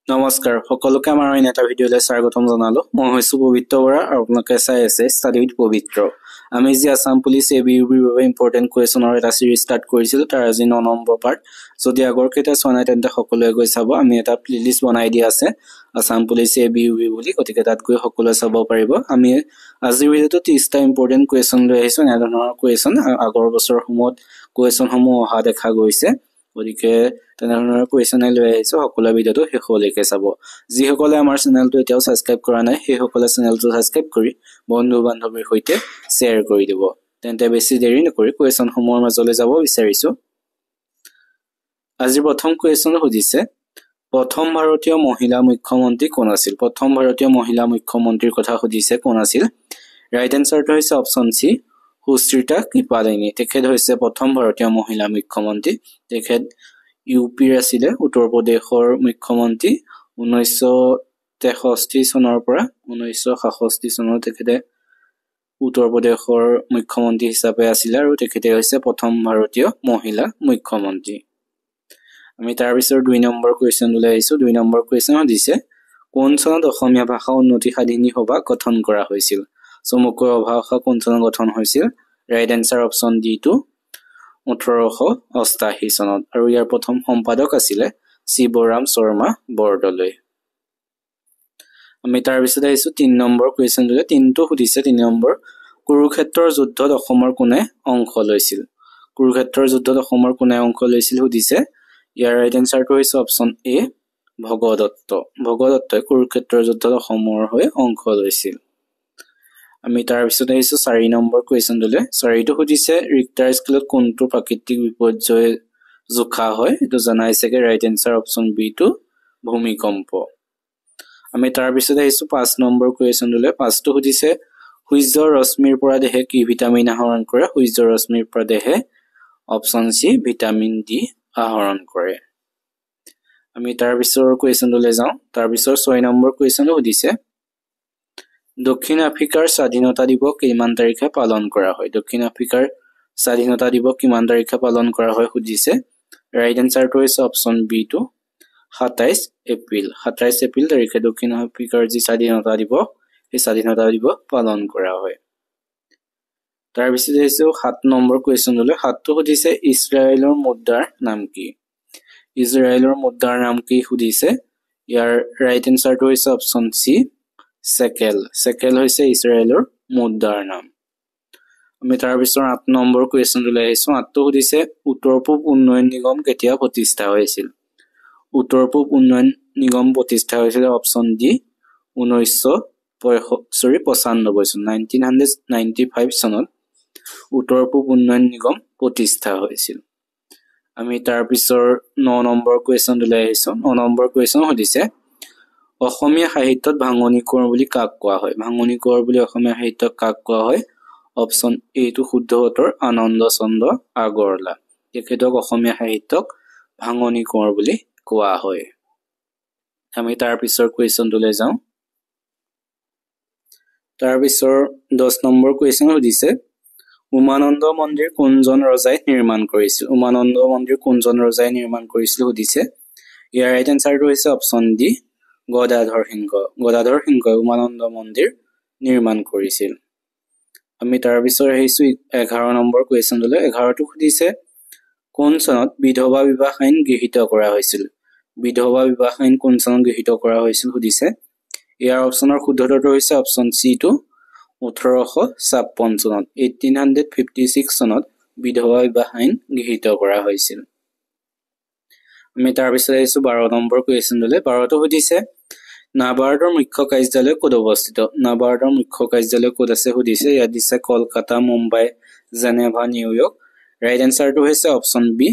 নমস্কাৰ সকলোকে আমাৰ এটা ভিডিঅ'লৈ স্বাগতম জনালো মই হৈছো পবিত্ৰ বৰা আৰু আপোনালোকে চাই আছে ষ্টাডি উইথ পবিত্ৰ আমি যি আসাম পুলিচ এবিইউবিৰ বাবে ইম্পৰ্টেন্ট কোৱেশ্যনৰ এটা সিৰিজ ষ্টাৰ্ট কৰিছিল তাৰ আজি 9 নম্বৰ পাৰ্ট যদি আগৰ কেইটা চোৱা নাই তেন্তে সকলোৱে গৈ চাব আমি এটা প্লেলিষ্ট বনাই দিয়া আছে আসাম পুলিচ এবিইউবি বুলি গতিকে তাত গৈ সকলোৱে চাব পাৰিব আমি আজি ভিডিঅ'টো 30টা ইম্পৰ্টেন্ট কোৱেশ্যন লৈ আহিছো এনে ধৰণৰ কোৱেশ্যন আগৰ বছৰৰ সময়ত কোৱেশ্যনসমূহ অহা দেখা গৈছে গতিকে তেনেধৰণৰ কোৱেশ্যন লৈ আহিছো সকলো ভিডিঅ'টো শেষলৈকে চাব যিসকলে আমাৰ চেনেলটো এতিয়াও সাবস্ক্ৰাইব কৰা নাই সেইসকলে চেনেলটো সাবস্ক্ৰাইব কৰি বন্ধু বান্ধৱীৰ সৈতে শ্বেয়াৰ কৰি দিব তেন্তে বেছি দেৰি নকৰি কোৱেশ্যনসমূহৰ মাজলৈ যাব বিচাৰিছো আজি প্ৰথম কোৱেশ্যন সুধিছে প্ৰথম ভাৰতীয় মহিলা মুখ্যমন্ত্ৰী কোন আছিল প্ৰথম ভাৰতীয় মহিলা মুখ্যমন্ত্ৰীৰ কথা সুধিছে কোন আছিল ৰাইট এনসাৰটো হৈছে অপচন সি সুশ্ৰিতা কৃপালিনী তেখেত হৈছে প্ৰথম ভাৰতীয় মহিলা মুখ্যমন্ত্ৰী তেখেত ইউপিৰ আছিলে উত্তৰ প্ৰদেশৰ মুখ্যমন্ত্ৰী 1963 চনৰ পৰা 1966 চনৰ তেখেতে উত্তৰ প্ৰদেশৰ মুখ্যমন্ত্ৰী হিচাপে আছিল আৰু তেখেতে হৈছে প্ৰথম ভাৰতীয় মহিলা মুখ্যমন্ত্ৰী আমি তাৰ পিছৰ 2 নম্বৰ কোৱেশ্যন লৈ আহিছো 2 নম্বৰ কোৱেশ্যন দিছে কোন চনত অসমীয়া ভাষা উন্নতি সাধিনী সভা গঠন কৰা হৈছিল চমুকৈ ভাষা কোন চনত গঠন হৈছিল right answer option D to 1888 চনত আৰু ইয়াৰ প্ৰথম সম্পাদক আছিল শিৱৰাম শৰ্মা বৰদলৈ আমি তাৰ পিছত আহিছো 3 নম্বৰ কোৱেশ্যন লৈ 3টো সুধিছে 3 নম্বৰ কুৰুক্ষেত্ৰৰ যুদ্ধত অসমৰ কোনে অংশ লৈছিল কুৰুক্ষেত্ৰৰ যুদ্ধত অসমৰ কোনে অংশ লৈছিল সুধিছে ইয়াৰ ৰাইট এনসাৰটো হৈছে অপচন এ ভগদত্তই কুৰুক্ষেত্ৰৰ যুদ্ধত অসমৰ হৈ অংশ লৈছিল আমি তাৰ পিছত আহিছো 4 নম্বৰ কোৱেশ্যন লৈ 4টো সুধিছে ৰিক্টাৰ স্কেলত কোনটো প্ৰাকৃতিক বিপৰ্যয় জোখা হয় এটো জানাইছেগে right answer option B two ভূমিকম্প আমি তাৰ পিছত আহিছো 5 নম্বৰ কোৱেশ্যন লৈ 5টো সুধিছে সূৰ্যৰ ৰশ্মিৰ পৰা দেহে কি ভিটামিন আহৰণ কৰে সূৰ্যৰ ৰশ্মিৰ পৰা দেহে অপচন সি ভিটামিন ডি আহৰণ কৰে আমি তাৰ পিছৰ কোৱেশ্যন লৈ যাওঁ তাৰ পিছৰ 6 নম্বৰ কোৱেশ্যন সুধিছে দক্ষিণ আফ্ৰিকাৰ স্বাধীনতা দিৱস কিমান তাৰিখে পালন কৰা হয় দক্ষিণ আফ্ৰিকাৰ স্বাধীনতা দিৱস কিমান তাৰিখে পালন কৰা হয় সুধিছে ৰাইট এনসাৰটো হৈছে অপচন বি টু 27 এপ্ৰিল তাৰিখে দক্ষিণ আফ্ৰিকাৰ যি স্বাধীনতা দিৱস এই স্বাধীনতা দিৱস পালন কৰা হয় তাৰ পিছত হৈছে 7 নম্বৰ কোৱেশ্যন লৈ 7টো সুধিছে ইজৰাইলৰ মুদ্ৰাৰ নাম কি ইজৰাইলৰ মুদ্ৰাৰ নাম কি সুধিছে ইয়াৰ ৰাইট এনসাৰটো হৈছে অপচন সি সেকেল হৈছে ইজৰাইলৰ মুদ্ৰাৰ নাম আমি তাৰ পিছত 8 নম্বৰ কোৱেশ্যন লৈ আহিছো 8টো সুধিছে উত্তৰ পূব উন্নয়ন নিগম কেতিয়া প্ৰতিষ্ঠা হৈছিল উত্তৰ পূব উন্নয়ন নিগম প্ৰতিষ্ঠা হৈছিল অপচন ডি 1995 চনত উত্তৰ পূব উন্নয়ন নিগম প্ৰতিষ্ঠা হৈছিল আমি তাৰ পিছৰ 9 নম্বৰ কোৱেশ্যন লৈ আহিছো 9 নম্বৰ কোৱেশ্যন সুধিছে অসমীয়া সাহিত্যত ভাঙনি কোঁৱৰ বুলি কাক কোৱা হয় ভাঙনি কোঁৱৰ বুলি অসমীয়া সাহিত্যত কাক কোৱা হয় অপচন এ টু শুদ্ধ উত্তৰ আনন্দ চন্দ্ৰ আগৰৱালা তেখেতক অসমীয়া সাহিত্যক ভাঙনি কোঁৱৰ বুলি কোৱা হয় আমি তাৰ পিছৰ কোৱেশ্যনটো লৈ যাওঁ তাৰ পিছৰ 10 নম্বৰ কোৱেশ্যন সুধিছে উমানন্দ মন্দিৰ কোনজন ৰজাই নিৰ্মাণ কৰিছিল উমানন্দ মন্দিৰ কোনজন ৰজাই নিৰ্মাণ কৰিছিল সুধিছে ইয়াৰ ৰাইট এনসাৰটো হৈছে অপচন ডি গদাধৰ সিংহই উমানন্দ মন্দিৰ নিৰ্মাণ কৰিছিল আমি তাৰ পিছৰ আহিছো 11 নম্বৰ কোৱেশ্যন লৈ 11টো সুধিছে কোন চনত বিধৱা বিবাহ আইন গৃহীত কৰা হৈছিল বিধৱা বিবাহ আইন কোন চনত গৃহীত কৰা হৈছিল সুধিছে ইয়াৰ অপচনৰ শুদ্ধ উত্তৰটো হৈছে অপচন সি টু 1856 চনত 1856 চনত বিধৱা বিবাহ আইন গৃহীত কৰা হৈছিল আমি তাৰ পিছত আহিছো 12 নম্বৰ কোৱেশ্যন লৈ 12টো সুধিছে নাবাৰ্ডৰ মুখ্য কাৰ্যালয় ক'ত অৱস্থিত নাবাৰ্ডৰ মুখ্য কাৰ্যালয় ক'ত আছে সুধিছে ইয়াত দিছে Kolkata Mumbai Geneva New York right এনসাৰটো হৈছে অপচন বি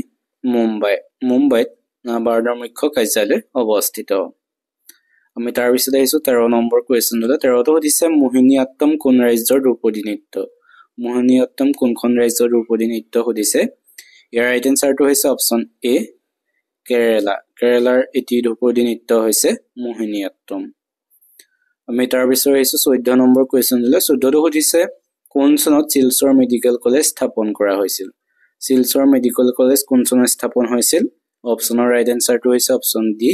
মুম্বাইত নাবাৰ্ডৰ মুখ্য কাৰ্যালয় অৱস্থিত আমি তাৰ পিছত আহিছো 13 নম্বৰ কোৱেশ্যন লৈ 13টো সুধিছে মোহিনীঅট্টম কোন ৰাজ্যৰ ধ্ৰুপদী নৃত্য মোহিনীঅট্টম কোনখন ৰাজ্যৰ ধ্ৰুপদী নৃত্য সুধিছে ইয়াৰ ৰাইট এনসাৰটো হৈছে অপচন এ কেৰালাৰ এটি ধ্ৰুপদী নৃত্য হৈছে মোহিনীঅট্টম আমি তাৰ পিছত আহিছো 14 নম্বৰ কোৱেশ্যন লৈ 14টো সুধিছে কোন চনত শিলচৰ মেডিকেল কলেজ স্থাপন কৰা হৈছিল শিলচৰ মেডিকেল কলেজ কোন চনত স্থাপন হৈছিল অপচনৰ ৰাইট এনসাৰটো হৈছে অপচন ডি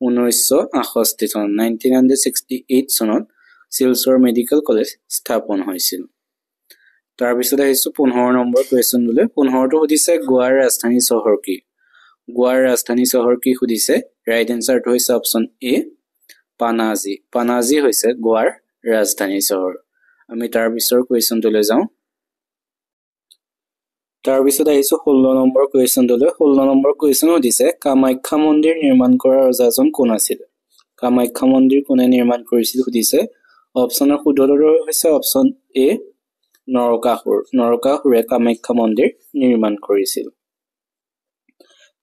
1968 চনত 1968 চনত শিলচৰ মেডিকেল কলেজ স্থাপন হৈছিল। তাৰ পিছত আহিছো 15 নম্বৰ কুৱেশ্যন লৈ 15টো সুধিছে গোৱাৰ ৰাজধানী চহৰ কি? গোৱাৰ ৰাজধানী চহৰ কি সুধিছে? ৰাইট এনসাৰটো হৈছে অপচন এ পানাজী। পানাজী হৈছে গোৱাৰ ৰাজধানী চহৰ। আমি তাৰ পিছৰ কুৱেশ্যনটোলৈ যাওঁ। তাৰ পিছত আহিছো 16 নম্বৰ কুৱেশ্যনটোলৈ 16 নম্বৰ কুৱেশ্যন সুধিছে কামাখ্যা মন্দিৰ নিৰ্মাণ কৰা ৰজাজন কোন আছিল? কামাখ্যা মন্দিৰ কোনে নিৰ্মাণ কৰিছিল সুধিছে। অপচনৰ শুদ্ধ উত্তৰ হৈছে অপচন এ নৰকাসুৰ। নৰকাসুৰে কামাখ্যা মন্দিৰ নিৰ্মাণ কৰিছিল।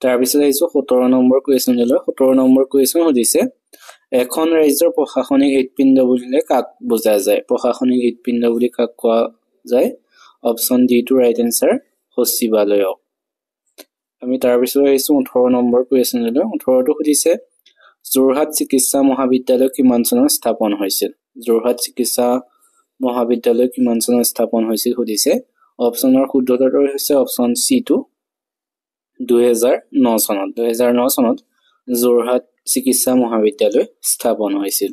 তাৰ পিছত আহিছো 17 নম্বৰ কুৱেশ্যনলৈ 17 নম্বৰ কুৱেশ্যন সুধিছে এখন ৰাজ্যৰ প্ৰশাসনিক হৃদপিণ্ড বুলিলে কাক বুজা যায়? প্ৰশাসনিক হৃদপিণ্ড বুলি কাক কোৱা যায়? Option D two right answer সচিবালয়ক। আমি তাৰ পিছত আহিছো 18 নম্বৰ কুৱেশ্যনলৈ 18টো সুধিছে যোৰহাট চিকিৎসা মহাবিদ্যালয় কিমান চনত স্থাপন হৈছিল? যোৰহাট চিকিৎসা মহাবিদ্যালয় কিমান চনত স্থাপন হৈছিল সুধিছে। অপচনৰ শুদ্ধ উত্তৰ হৈছে অপচন চি টু 2009 চনত। 2009 চনত যোৰহাট চিকিৎসা মহাবিদ্যালয় স্থাপন হৈছিল।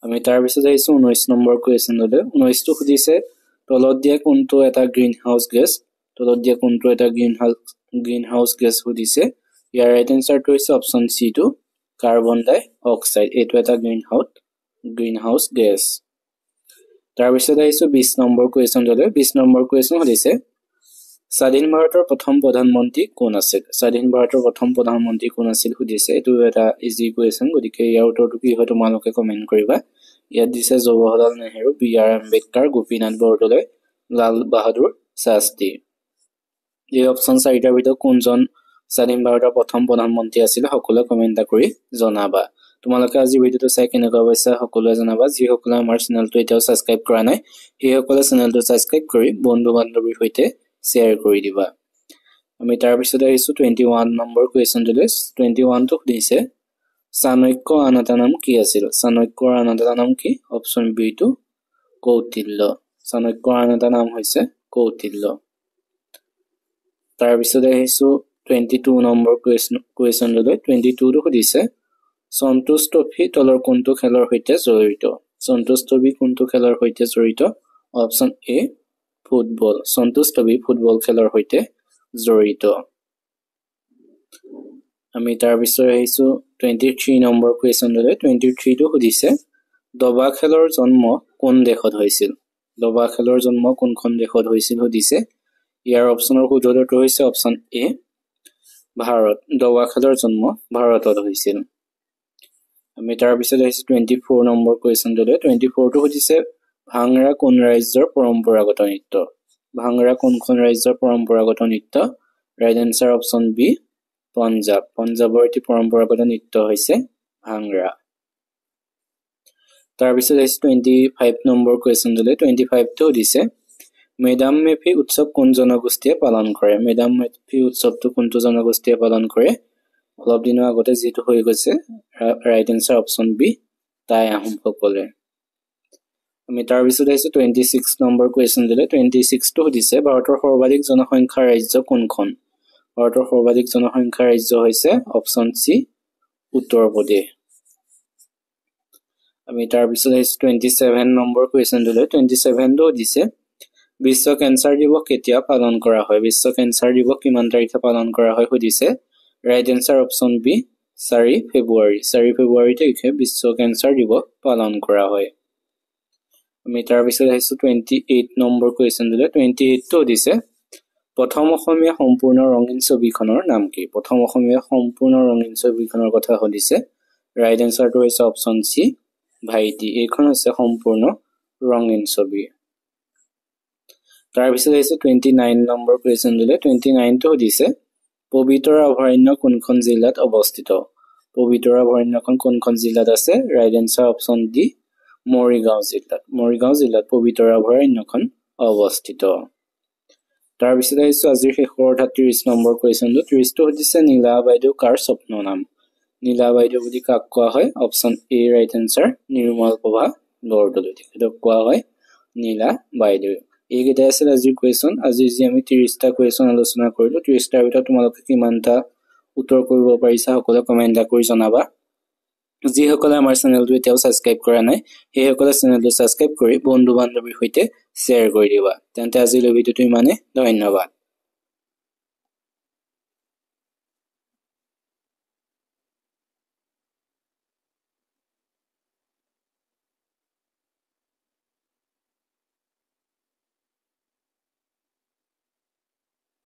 আমি তাৰ পিছত আহিছো 19 নম্বৰ কুৱেশ্যনলৈ 19টো সুধিছে তলত দিয়া কোনটো এটা গ্ৰীণ হাউচ গেছ? তলত দিয়া কোনটো এটা গ্ৰীণ হাউচ গেছ সুধিছে। ইয়াৰ ৰাইট এনসাৰটো হৈছে অপচন চি টু কাৰ্বন ডাই অক্সাইড। এইটো এটা গ্ৰীণ হাউচ গেছ। তাৰ পিছত আহিছো 20 নম্বৰ কুৱেশ্যনলৈ 20 নম্বৰ কুৱেশ্যন সুধিছে স্বাধীন ভাৰতৰ প্ৰথম প্ৰধানমন্ত্ৰী কোন আছিল? স্বাধীন ভাৰতৰ প্ৰথম প্ৰধানমন্ত্ৰী কোন আছিল সুধিছে। এইটো এটা ইজি কুৱেশ্যন, গতিকে ইয়াৰ উত্তৰটো কি হয় তোমালোকে কমেন্ট কৰিবা। ইয়াত দিছে জৱাহৰলাল নেহেৰু, বি আৰ আম্বেদকাৰ, গোপীনাথ বৰদলৈ, লাল বাহাদুৰ শাস্ত্ৰী। এই অপচন 4টাৰ ভিতৰত কোনজন স্বাধীন ভাৰতৰ প্ৰথম প্ৰধানমন্ত্ৰী আছিল সকলোৱে কমেন্ট কৰি জনাবা। তোমালোকে আজি ভিডিঅটো চাই কেনেকুৱা পাইছা সকলোৱে জনাবা। যিসকলে আমাৰ চেনেলটো এতিয়াও সাবস্ক্ৰাইব কৰা নাই সেইসকলে চেনেলটো সাবস্ক্ৰাইব কৰি বন্ধু বান্ধৱীৰ সৈতে শ্বেয়াৰ কৰি দিবা। আমি তাৰ পিছত আহিছো 21 নম্বৰ কুৱেশ্যনটোলৈ 21টো সুধিছে চাণক্য আন এটা নাম কি আছিল? চাণক্যৰ আন এটা নাম কি? Option B to Kautilya. চাণক্যৰ আন এটা নাম হৈছে কৌটিল্য। তাৰ পিছত আহিছো 22 নম্বৰ কুৱেশ্যনটোলৈ 22টো সুধিছে সন্তোষ ট্ৰফী তলৰ কোনটো খেলৰ সৈতে জড়িত? সন্তোষ ট্ৰফী কোনটো খেলৰ সৈতে জড়িত? অপচন এ ফুটবল। সন্তোষ ট্ৰফী ফুটবল খেলৰ সৈতে জড়িত। আমি তাৰ পিছত আহিছো 23 নম্বৰ কুৱেশ্যনটোলৈ 23টো সুধিছে দবা খেলৰ জন্ম কোন দেশত হৈছিল? দবা খেলৰ জন্ম কোনখন দেশত হৈছিল সুধিছে। ইয়াৰ অপচনৰ শুদ্ধ উত্তৰটো হৈছে অপচন এ ভাৰত। দবা খেলৰ জন্ম ভাৰতত হৈছিল। আমি তাৰ পিছত আহিছো 24 নম্বৰ কুৱেশ্যনটোলৈ 24টো সুধিছে ভাংৰা কোন ৰাজ্যৰ পৰম্পৰাগত নৃত্য? ভাংৰা কোনখন ৰাজ্যৰ পৰম্পৰাগত নৃত্য? Right answer option B Punjab. পঞ্জাৱৰ এটি পৰম্পৰাগত নৃত্য হৈছে ভাংৰা। তাৰ পিছত আহিছে 25 নম্বৰ কুৱেশ্যনটোলৈ 25টো সুধিছে মেডাম মেফি উৎসৱ কোন জনগোষ্ঠীয়ে পালন কৰে? মেডাম মেফি উৎসৱটো কোনটো জনগোষ্ঠীয়ে পালন কৰে? অলপ দিনৰ আগতে যেটো হৈ গৈছে। Right answer option B Tai আহোমসকলে। আমি তাৰ পিছত আহিছো 26 নম্বৰ কুৱেশ্যনটোলৈ 26টো সুধিছে ভাৰতৰ সৰ্বাধিক জনসংখ্যাৰ ৰাজ্য কোনখন? ভাৰতৰ সৰ্বাধিক জনসংখ্যাৰ ৰাজ্য হৈছে অপচন চি উত্তৰ প্ৰদেশ। আমি তাৰ পিছত আহিছো 27 নম্বৰ কুৱেশ্যনটোলৈ 27টো সুধিছে বিশ্ব কেন্সাৰ দিৱস কেতিয়া পালন কৰা হয়? বিশ্ব কেন্সাৰ দিৱস কিমান তাৰিখে পালন কৰা হয় সুধিছে। ৰাইট এনসাৰ অপচন বি 4 ফেব্ৰুৱাৰী। 4 ফেব্ৰুৱাৰী তাৰিখে বিশ্ব কেন্সাৰ দিৱস পালন কৰা হয়। আমি তাৰ পিছত আহিছো 28 নম্বৰ কুৱেশ্যনটোলৈ 28টো সুধিছে প্ৰথম অসমীয়া সম্পূৰ্ণ ৰঙীন ছবিখনৰ নাম কি? প্ৰথম অসমীয়া সম্পূৰ্ণ ৰঙীন ছবিখনৰ কথা সুধিছে। ৰাইট এনসাৰটো হৈছে অপচন চি ভাইটি। এইখন হৈছে সম্পূৰ্ণ ৰঙীন ছবি। তাৰ পিছত আহিছে 29 নম্বৰ কুৱেশ্যনটোলৈ 29টো সুধিছে পবিতৰা অভয়াৰণ্য কোনখন জিলাত অৱস্থিত? পবিতৰা অভয়াৰণ্যখন কোনখন জিলাত আছে? Right answer option D Morigaon জিলাত। মৰিগাঁও জিলাত পবিতৰা অভয়াৰণ্যখন অৱস্থিত। তাৰ পিছত আহিছো আজিৰ শেষৰ অৰ্থাৎ 30 নম্বৰ কুৱেশ্যনটো 30টো সুধিছে নীলা বাইদেউ কাৰ স্বপ্ন নাম? নীলা বাইদেউ বুলি কাক কোৱা হয়? অপচন এ ৰাইট এনসাৰ নিৰ্মল প্ৰভা বৰদলৈ। তেখেতক কোৱা হয় নীলা বাইদেউ। এইকেইটাই আছিল আজিৰ কুৱেশ্যন। আজি যি আমি 30টা কুৱেশ্যন আলোচনা কৰিলো 30টাৰ ভিতৰত তোমালোকে কিমানটা উত্তৰ কৰিব পাৰিছা সকলোৱে কমেণ্ট কৰি জনাবা। যিসকলে আমাৰ চেনেলটো এতিয়াও ছাবস্ক্ৰাইব কৰা নাই সেইসকলে চেনেলটো ছাবস্ক্ৰাইব কৰি বন্ধু বান্ধৱীৰ সৈতে শ্বেয়াৰ কৰি দিবা। তেন্তে আজিলৈ ভিডিঅ'টো ইমানে, ধন্যবাদ।